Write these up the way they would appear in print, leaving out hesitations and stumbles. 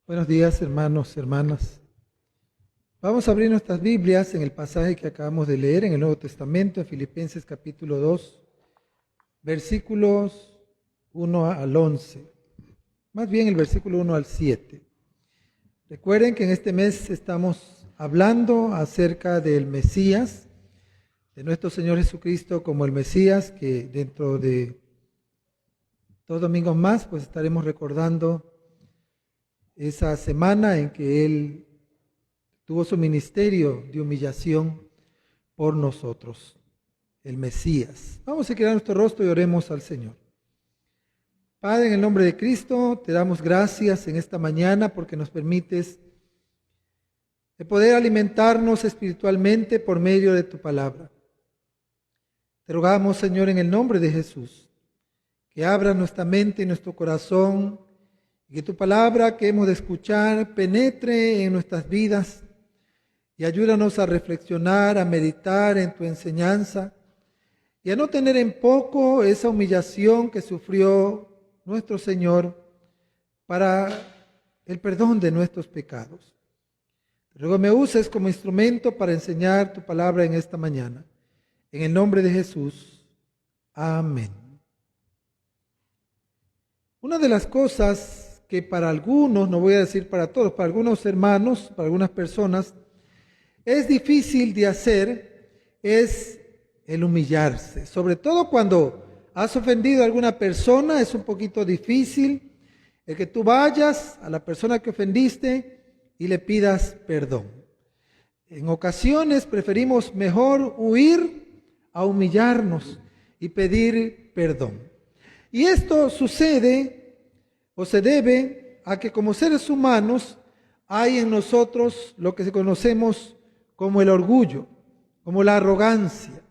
Buenos días, hermanos, hermanas. Vamos a abrir nuestras Biblias en el pasaje que acabamos de leer en el Nuevo Testamento, en Filipenses capítulo 2, versículos 1 al 11. Más bien el versículo 1 al 7. Recuerden que en este mes estamos hablando acerca del Mesías, de nuestro Señor Jesucristo como el Mesías, que dentro de 2 domingos más pues estaremos recordando esa semana en que Él tuvo su ministerio de humillación por nosotros, el Mesías. Vamos a inclinar nuestro rostro y oremos al Señor. Padre, en el nombre de Cristo, te damos gracias en esta mañana porque nos permites de poder alimentarnos espiritualmente por medio de tu palabra. Te rogamos, Señor, en el nombre de Jesús, que abra nuestra mente y nuestro corazón y que tu palabra que hemos de escuchar penetre en nuestras vidas y ayúdanos a reflexionar, a meditar en tu enseñanza y a no tener en poco esa humillación que sufrió nuestro Señor para el perdón de nuestros pecados. Te ruego me uses como instrumento para enseñar tu palabra en esta mañana. En el nombre de Jesús. Amén. Una de las cosas que para algunos, no voy a decir para todos, para algunos hermanos, para algunas personas, es difícil de hacer, es el humillarse. Sobre todo cuando has ofendido a alguna persona, es un poquito difícil el que tú vayas a la persona que ofendiste y le pidas perdón. En ocasiones preferimos mejor huir a humillarnos y pedir perdón. Y esto sucede o se debe a que como seres humanos hay en nosotros lo que conocemos como el orgullo, como la arrogancia.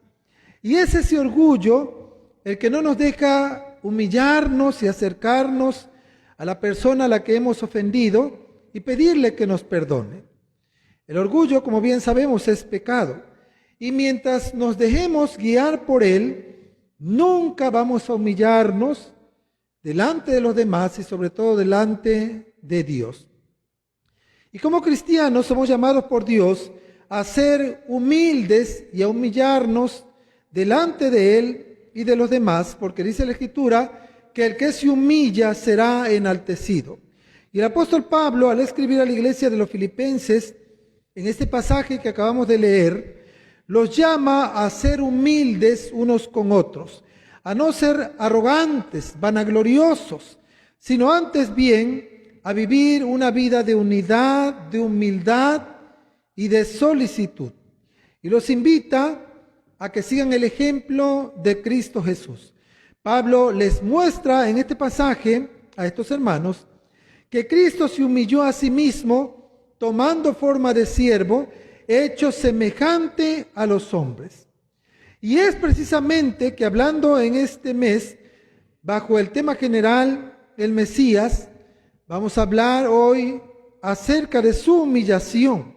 Y es ese orgullo el que no nos deja humillarnos y acercarnos a la persona a la que hemos ofendido y pedirle que nos perdone. El orgullo, como bien sabemos, es pecado. Y mientras nos dejemos guiar por él, nunca vamos a humillarnos delante de los demás y sobre todo delante de Dios. Y como cristianos somos llamados por Dios a ser humildes y a humillarnos delante de Él y de los demás, porque dice la Escritura que el que se humilla será enaltecido. Y el apóstol Pablo, al escribir a la iglesia de los Filipenses, en este pasaje que acabamos de leer, los llama a ser humildes unos con otros, a no ser arrogantes, vanagloriosos, sino antes bien a vivir una vida de unidad, de humildad y de solicitud. Y los invita a que sigan el ejemplo de Cristo Jesús. Pablo les muestra en este pasaje a estos hermanos que Cristo se humilló a sí mismo tomando forma de siervo, hecho semejante a los hombres. Y es precisamente que hablando en este mes, bajo el tema general, el Mesías, vamos a hablar hoy acerca de su humillación,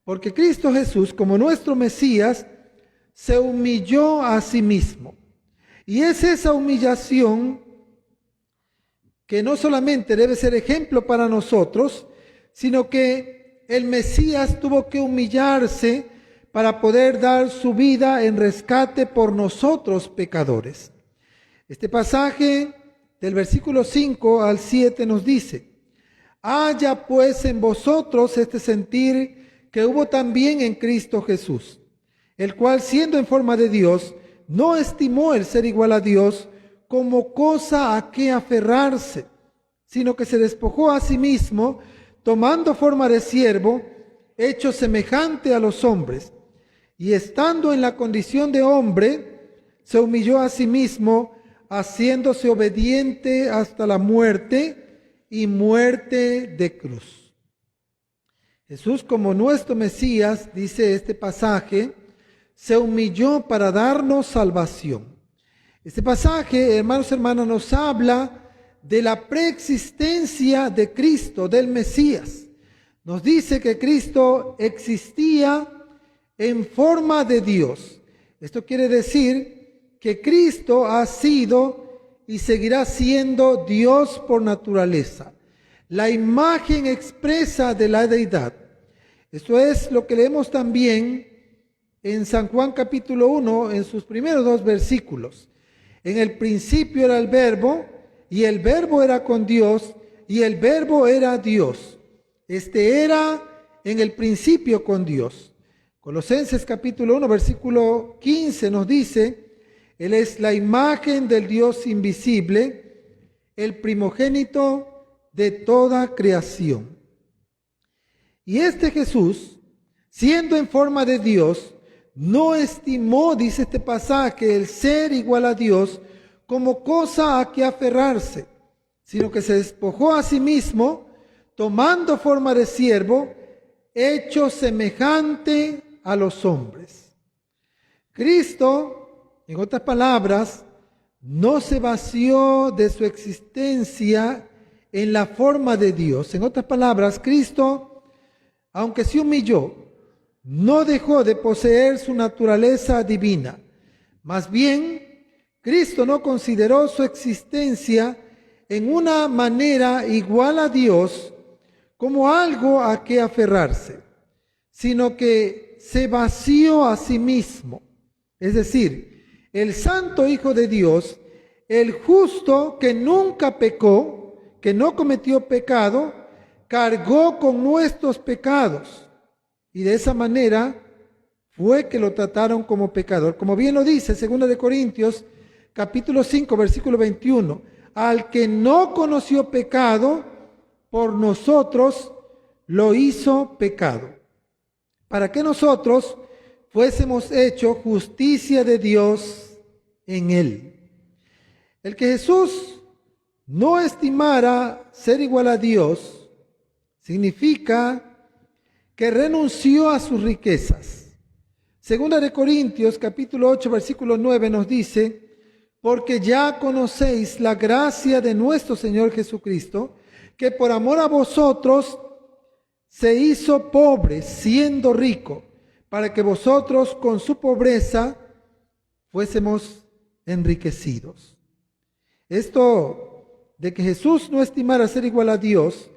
porque Cristo Jesús, como nuestro Mesías, se humilló a sí mismo. Y es esa humillación que no solamente debe ser ejemplo para nosotros, sino que el Mesías tuvo que humillarse para poder dar su vida en rescate por nosotros pecadores. Este pasaje del versículo 5 al 7 nos dice: haya pues en vosotros este sentir que hubo también en Cristo Jesús, el cual siendo en forma de Dios, no estimó el ser igual a Dios como cosa a que aferrarse, sino que se despojó a sí mismo, tomando forma de siervo, hecho semejante a los hombres, y estando en la condición de hombre, se humilló a sí mismo, haciéndose obediente hasta la muerte y muerte de cruz. Jesús, como nuestro Mesías, dice este pasaje, se humilló para darnos salvación. Este pasaje, hermanos y hermanas, nos habla de la preexistencia de Cristo, del Mesías. Nos dice que Cristo existía en forma de Dios. Esto quiere decir que Cristo ha sido y seguirá siendo Dios por naturaleza. la imagen expresa de la deidad. Esto es lo que leemos también en San Juan capítulo 1, en sus primeros 2 versículos. En el principio era el Verbo, y el Verbo era con Dios, y el Verbo era Dios. Este era en el principio con Dios. Colosenses capítulo 1, versículo 15 nos dice: Él es la imagen del Dios invisible, el primogénito de toda creación. Y este Jesús, siendo en forma de Dios, no estimó, dice este pasaje, el ser igual a Dios como cosa a que aferrarse, sino que se despojó a sí mismo, tomando forma de siervo, hecho semejante a los hombres. Cristo, en otras palabras, no se vació de su existencia en la forma de Dios. En otras palabras, Cristo, aunque se humilló, no dejó de poseer su naturaleza divina. Más bien, Cristo no consideró su existencia en una manera igual a Dios como algo a que aferrarse, sino que se vació a sí mismo. Es decir, el Santo Hijo de Dios, el justo que nunca pecó, que no cometió pecado, cargó con nuestros pecados. Y de esa manera fue que lo trataron como pecador. Como bien lo dice 2 Corintios capítulo 5, versículo 21. Al que no conoció pecado, por nosotros lo hizo pecado, para que nosotros fuésemos hechos justicia de Dios en él. El que Jesús no estimara ser igual a Dios significa que renunció a sus riquezas. 2 Corintios capítulo 8, versículo 9 nos dice: porque ya conocéis la gracia de nuestro Señor Jesucristo, que por amor a vosotros se hizo pobre, siendo rico, para que vosotros con su pobreza fuésemos enriquecidos. Esto de que Jesús no estimara ser igual a Dios,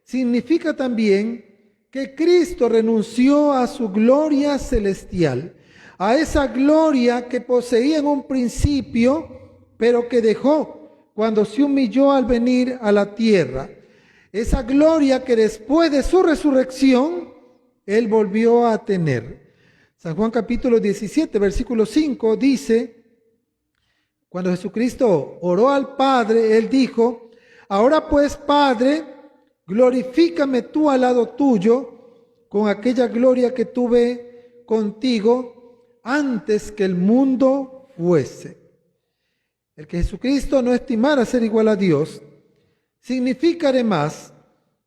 significa también que Cristo renunció a su gloria celestial, a esa gloria que poseía en un principio, pero que dejó cuando se humilló al venir a la tierra. Esa gloria que después de su resurrección, Él volvió a tener. San Juan capítulo 17, versículo 5 dice: cuando Jesucristo oró al Padre, Él dijo: ahora pues, Padre, glorifícame tú al lado tuyo con aquella gloria que tuve contigo antes que el mundo fuese. El que Jesucristo no estimara ser igual a Dios significa además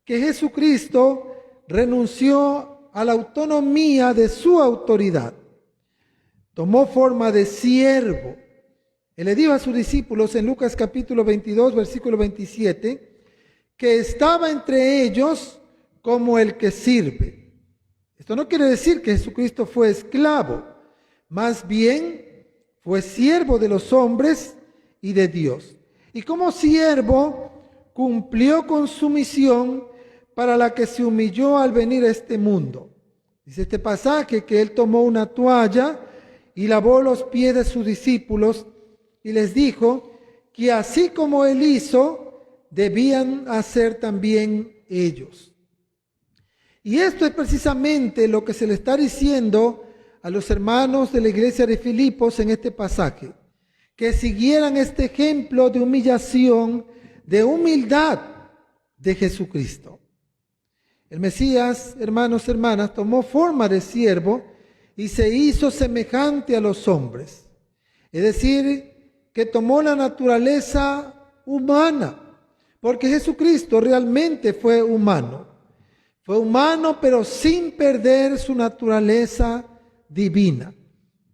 que Jesucristo renunció a la autonomía de su autoridad. Tomó forma de siervo. Él le dijo a sus discípulos en Lucas capítulo 22, versículo 27, que estaba entre ellos como el que sirve. Esto no quiere decir que Jesucristo fue esclavo, más bien fue siervo de los hombres y de Dios. Y como siervo cumplió con su misión para la que se humilló al venir a este mundo. Dice este pasaje que Él tomó una toalla y lavó los pies de sus discípulos y les dijo que así como Él hizo, debían hacer también ellos. Y esto es precisamente lo que se le está diciendo a los hermanos de la iglesia de Filipos en este pasaje, que siguieran este ejemplo de humillación, de humildad de Jesucristo. El Mesías, hermanos, hermanas, tomó forma de siervo y se hizo semejante a los hombres. Es decir, que tomó la naturaleza humana, porque Jesucristo realmente fue humano. Fue humano, pero sin perder su naturaleza divina.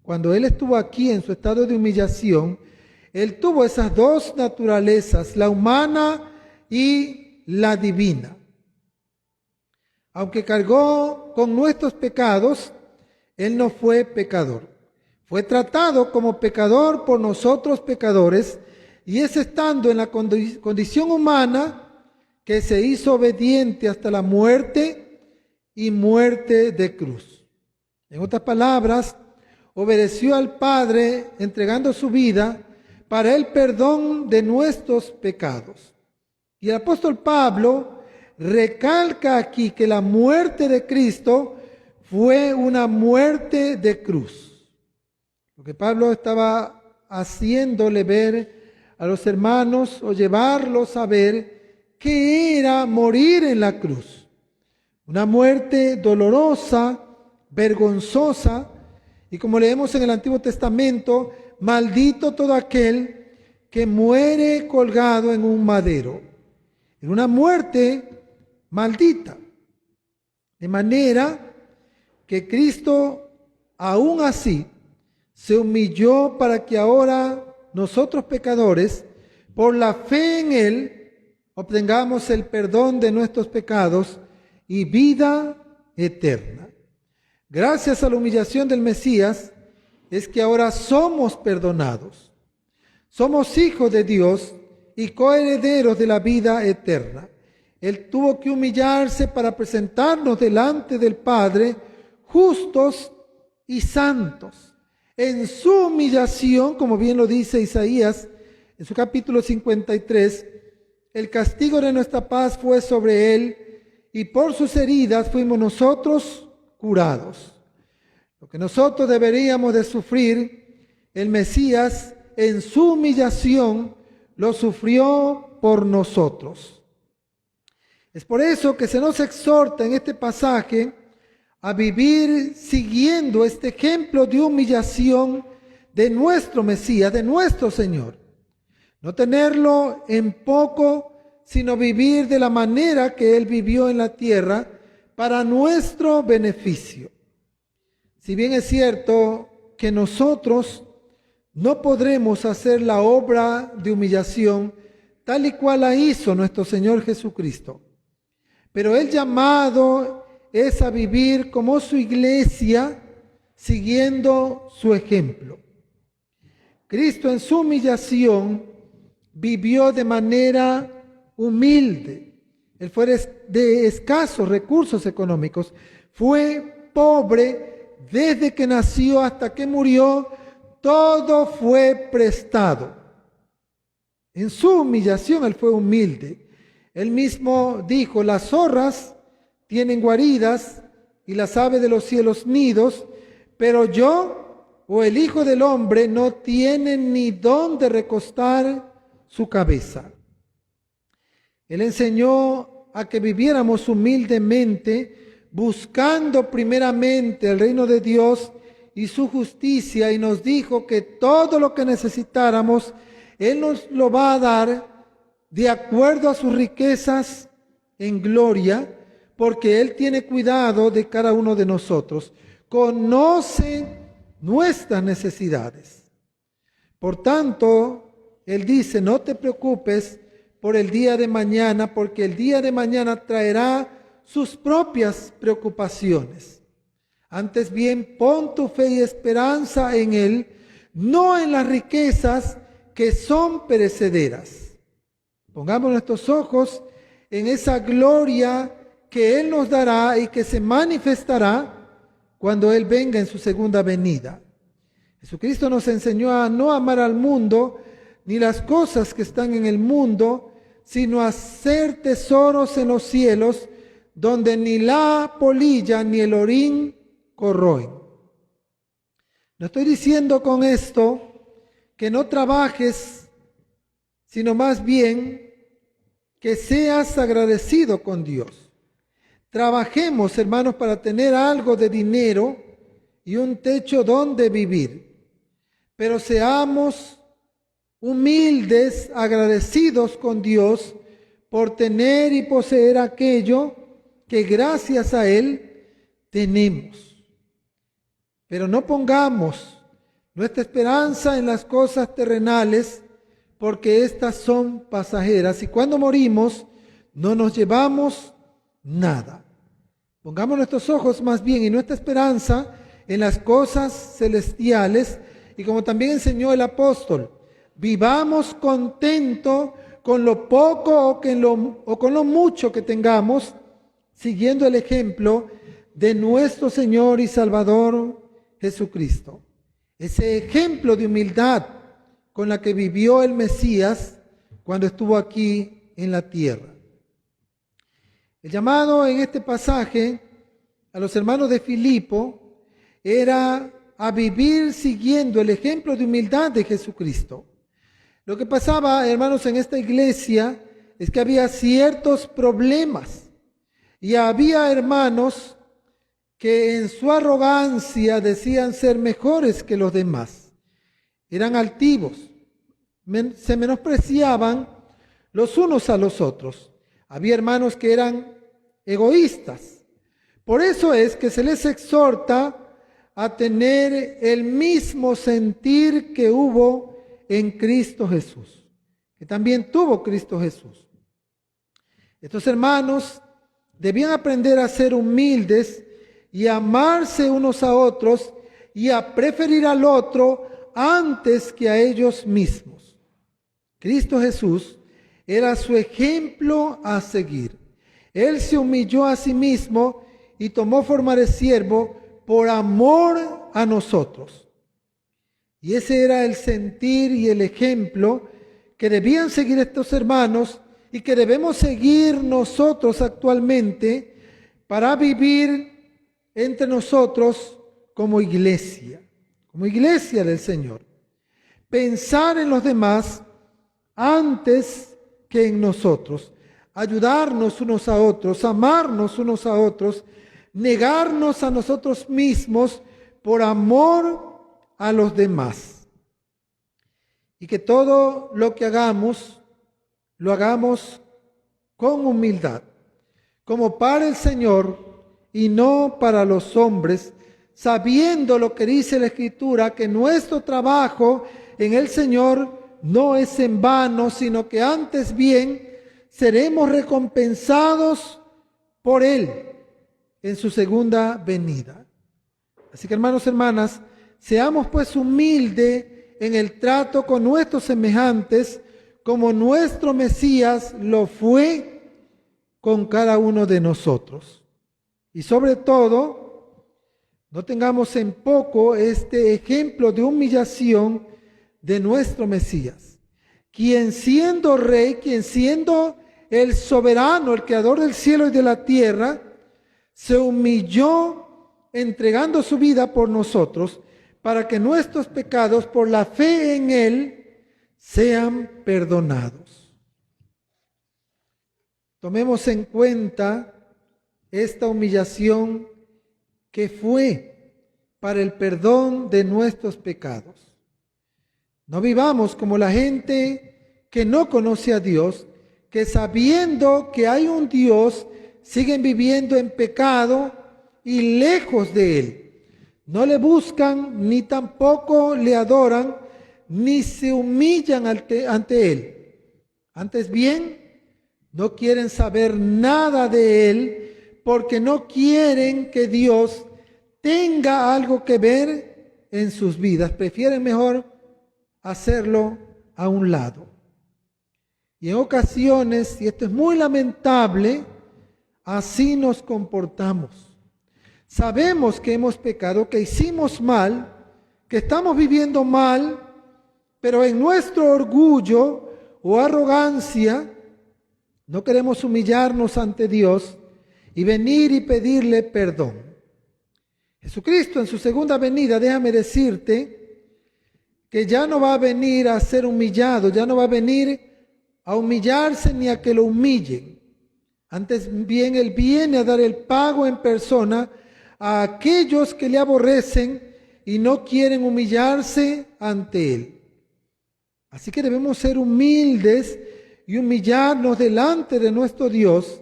Cuando Él estuvo aquí en su estado de humillación, Él tuvo esas dos naturalezas, la humana y la divina. Aunque cargó con nuestros pecados, Él no fue pecador. Fue tratado como pecador por nosotros pecadores, y es estando en la condición humana que se hizo obediente hasta la muerte y muerte de cruz. En otras palabras, obedeció al Padre entregando su vida para el perdón de nuestros pecados. Y el apóstol Pablo recalca aquí que la muerte de Cristo fue una muerte de cruz. Lo que Pablo estaba haciéndole ver a los hermanos o llevarlos a ver qué era morir en la cruz. Una muerte dolorosa, vergonzosa, y como leemos en el Antiguo Testamento, maldito todo aquel que muere colgado en un madero. Era una muerte maldita. De manera que Cristo, aún así, se humilló para que ahora nosotros pecadores, por la fe en Él, obtengamos el perdón de nuestros pecados y vida eterna. Gracias a la humillación del Mesías, es que ahora somos perdonados. Somos hijos de Dios y coherederos de la vida eterna. Él tuvo que humillarse para presentarnos delante del Padre justos y santos. En su humillación, como bien lo dice Isaías en su capítulo 53, el castigo de nuestra paz fue sobre Él y por sus heridas fuimos nosotros curados. Lo que nosotros deberíamos de sufrir, el Mesías en su humillación lo sufrió por nosotros. Es por eso que se nos exhorta en este pasaje a vivir siguiendo este ejemplo de humillación de nuestro Mesías, de nuestro Señor. No tenerlo en poco, sino vivir de la manera que Él vivió en la tierra para nuestro beneficio. Si bien es cierto que nosotros no podremos hacer la obra de humillación tal y cual la hizo nuestro Señor Jesucristo, pero el llamado es a vivir como su iglesia, siguiendo su ejemplo. Cristo en su humillación vivió de manera humilde. Él fue de escasos recursos económicos. Fue pobre desde que nació hasta que murió. Todo fue prestado. En su humillación Él fue humilde. Él mismo dijo, las zorras tienen guaridas y las aves de los cielos nidos, pero yo, o el Hijo del Hombre, no tienen ni dónde recostar su cabeza. Él enseñó a que viviéramos humildemente, buscando primeramente el reino de Dios y su justicia, y nos dijo que todo lo que necesitáramos, Él nos lo va a dar de acuerdo a sus riquezas en gloria, porque Él tiene cuidado de cada uno de nosotros. Conoce nuestras necesidades. Por tanto, Él dice, no te preocupes por el día de mañana, porque el día de mañana traerá sus propias preocupaciones. Antes bien, pon tu fe y esperanza en Él, no en las riquezas que son perecederas. Pongamos nuestros ojos en esa gloria que Él nos dará y que se manifestará cuando Él venga en su segunda venida. Jesucristo nos enseñó a no amar al mundo ni las cosas que están en el mundo, sino a hacer tesoros en los cielos, donde ni la polilla ni el orín corroen. No estoy diciendo con esto que no trabajes, sino más bien que seas agradecido con Dios. Trabajemos, hermanos, para tener algo de dinero y un techo donde vivir. Pero seamos humildes, agradecidos con Dios por tener y poseer aquello que gracias a Él tenemos. Pero no pongamos nuestra esperanza en las cosas terrenales, porque estas son pasajeras y cuando morimos no nos llevamos nada. Pongamos nuestros ojos más bien y nuestra esperanza en las cosas celestiales, y como también enseñó el apóstol, vivamos contentos con lo poco o con lo mucho que tengamos, siguiendo el ejemplo de nuestro Señor y Salvador Jesucristo. Ese ejemplo de humildad con la que vivió el Mesías cuando estuvo aquí en la tierra. El llamado en este pasaje a los hermanos de Filipo era a vivir siguiendo el ejemplo de humildad de Jesucristo. Lo que pasaba, hermanos, en esta iglesia es que había ciertos problemas y había hermanos que en su arrogancia decían ser mejores que los demás. Eran altivos, se menospreciaban los unos a los otros. Había hermanos que eran egoístas. Por eso es que se les exhorta a tener el mismo sentir que hubo en Cristo Jesús, que también tuvo Cristo Jesús. Estos hermanos debían aprender a ser humildes y a amarse unos a otros y a preferir al otro antes que a ellos mismos. Cristo Jesús era su ejemplo a seguir. Él se humilló a sí mismo y tomó forma de siervo por amor a nosotros. Y ese era el sentir y el ejemplo que debían seguir estos hermanos y que debemos seguir nosotros actualmente para vivir entre nosotros como iglesia del Señor. Pensar en los demás antes que en nosotros, ayudarnos unos a otros, amarnos unos a otros, negarnos a nosotros mismos por amor a los demás. Y que todo lo que hagamos, lo hagamos con humildad, como para el Señor y no para los hombres, sabiendo lo que dice la Escritura, que nuestro trabajo en el Señor no es en vano, sino que antes bien seremos recompensados por Él en su segunda venida. Así que, hermanos, hermanas, seamos pues humildes en el trato con nuestros semejantes, como nuestro Mesías lo fue con cada uno de nosotros. Y sobre todo, no tengamos en poco este ejemplo de humillación de nuestro Mesías, quien siendo rey, quien siendo el soberano, el creador del cielo y de la tierra, se humilló entregando su vida por nosotros, para que nuestros pecados, por la fe en Él, sean perdonados. Tomemos en cuenta esta humillación que fue para el perdón de nuestros pecados. No vivamos como la gente que no conoce a Dios, que sabiendo que hay un Dios, siguen viviendo en pecado y lejos de Él. No le buscan, ni tampoco le adoran, ni se humillan ante Él. Antes bien, no quieren saber nada de Él, porque no quieren que Dios tenga algo que ver en sus vidas. Prefieren mejor hacerlo a un lado. Y en ocasiones, y esto es muy lamentable, así nos comportamos. Sabemos que hemos pecado, que hicimos mal, que estamos viviendo mal, pero en nuestro orgullo o arrogancia no queremos humillarnos ante Dios y venir y pedirle perdón. Jesucristo en su segunda venida, déjame decirte que ya no va a venir a ser humillado, ya no va a venir a humillarse ni a que lo humillen. Antes bien, Él viene a dar el pago en persona a aquellos que le aborrecen y no quieren humillarse ante Él. Así que debemos ser humildes y humillarnos delante de nuestro Dios,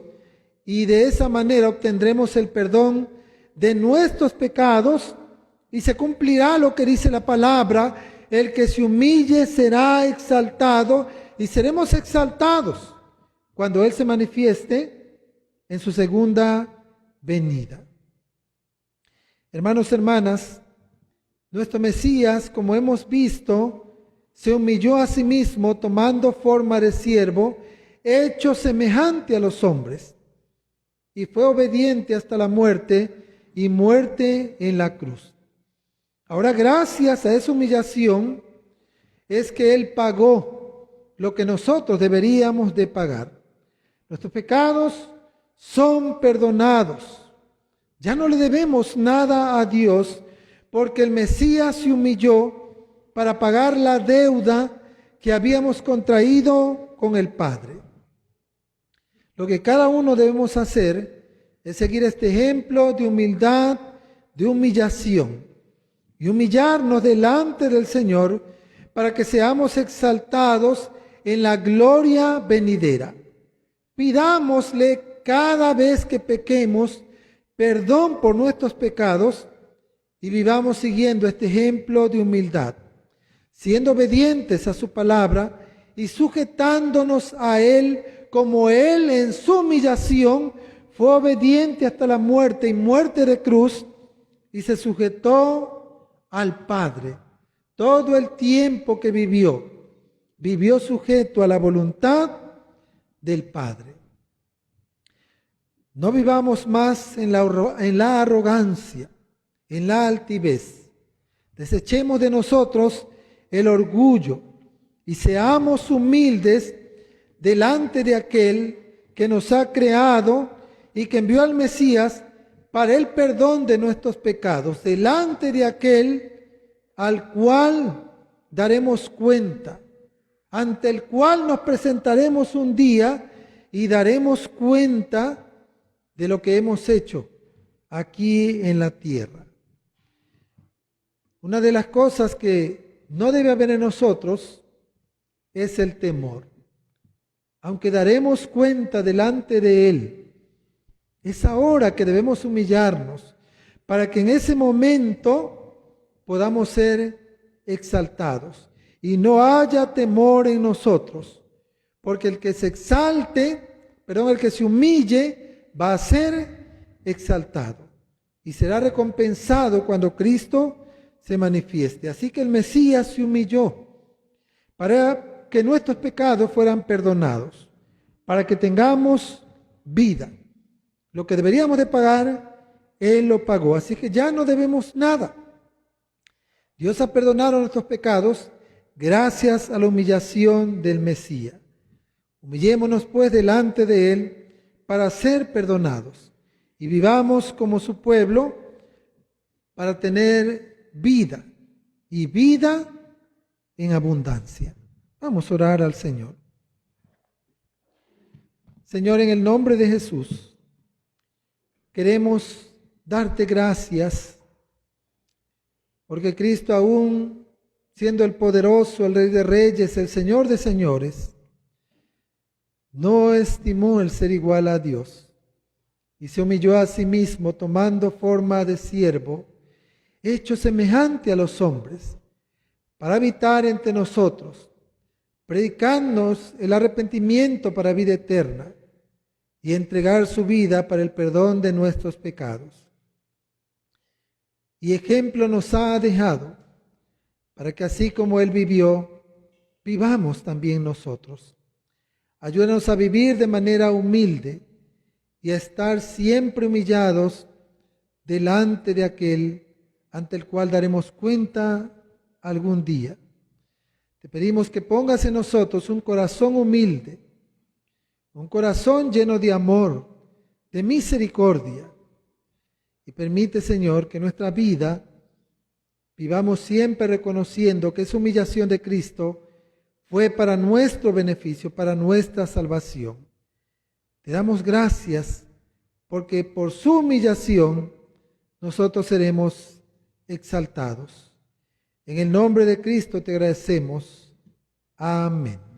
y de esa manera obtendremos el perdón de nuestros pecados y se cumplirá lo que dice la palabra: el que se humille será exaltado, y seremos exaltados cuando Él se manifieste en su segunda venida. Hermanos, hermanas, nuestro Mesías, como hemos visto, se humilló a sí mismo tomando forma de siervo, hecho semejante a los hombres, y fue obediente hasta la muerte y muerte en la cruz. Ahora, gracias a esa humillación, es que Él pagó lo que nosotros deberíamos de pagar. Nuestros pecados son perdonados. Ya no le debemos nada a Dios, porque el Mesías se humilló para pagar la deuda que habíamos contraído con el Padre. Lo que cada uno debemos hacer es seguir este ejemplo de humildad, de humillación, y humillarnos delante del Señor para que seamos exaltados en la gloria venidera. Pidámosle cada vez que pequemos perdón por nuestros pecados y vivamos siguiendo este ejemplo de humildad, siendo obedientes a su palabra y sujetándonos a Él como Él en su humillación fue obediente hasta la muerte y muerte de cruz y se sujetó al Padre. Todo el tiempo que vivió sujeto a la voluntad del Padre. No vivamos más en la arrogancia, en la altivez. Desechemos de nosotros el orgullo y seamos humildes delante de aquel que nos ha creado y que envió al Mesías para el perdón de nuestros pecados, delante de aquel al cual daremos cuenta, ante el cual nos presentaremos un día y daremos cuenta de lo que hemos hecho aquí en la tierra. Una de las cosas que no debe haber en nosotros es el temor. Aunque daremos cuenta delante de Él, es ahora que debemos humillarnos para que en ese momento podamos ser exaltados y no haya temor en nosotros, porque el que se el que se humille va a ser exaltado y será recompensado cuando Cristo se manifieste. Así que el Mesías se humilló para que nuestros pecados fueran perdonados, para que tengamos vida. Lo que deberíamos de pagar, Él lo pagó. Así que ya no debemos nada. Dios ha perdonado nuestros pecados gracias a la humillación del Mesías. Humillémonos pues delante de Él para ser perdonados y vivamos como su pueblo para tener vida y vida en abundancia. Vamos a orar al Señor. Señor, en el nombre de Jesús, queremos darte gracias porque Cristo, aún siendo el poderoso, el Rey de Reyes, el Señor de Señores, no estimó el ser igual a Dios y se humilló a sí mismo tomando forma de siervo, hecho semejante a los hombres, para habitar entre nosotros, predicándonos el arrepentimiento para vida eterna y entregar su vida para el perdón de nuestros pecados. Y ejemplo nos ha dejado para que así como Él vivió, vivamos también nosotros. Ayúdanos a vivir de manera humilde y a estar siempre humillados delante de aquel ante el cual daremos cuenta algún día. Te pedimos que pongas en nosotros un corazón humilde, un corazón lleno de amor, de misericordia. Y permite, Señor, que nuestra vida vivamos siempre reconociendo que esa humillación de Cristo fue para nuestro beneficio, para nuestra salvación. Te damos gracias porque por su humillación nosotros seremos exaltados. En el nombre de Cristo te agradecemos. Amén.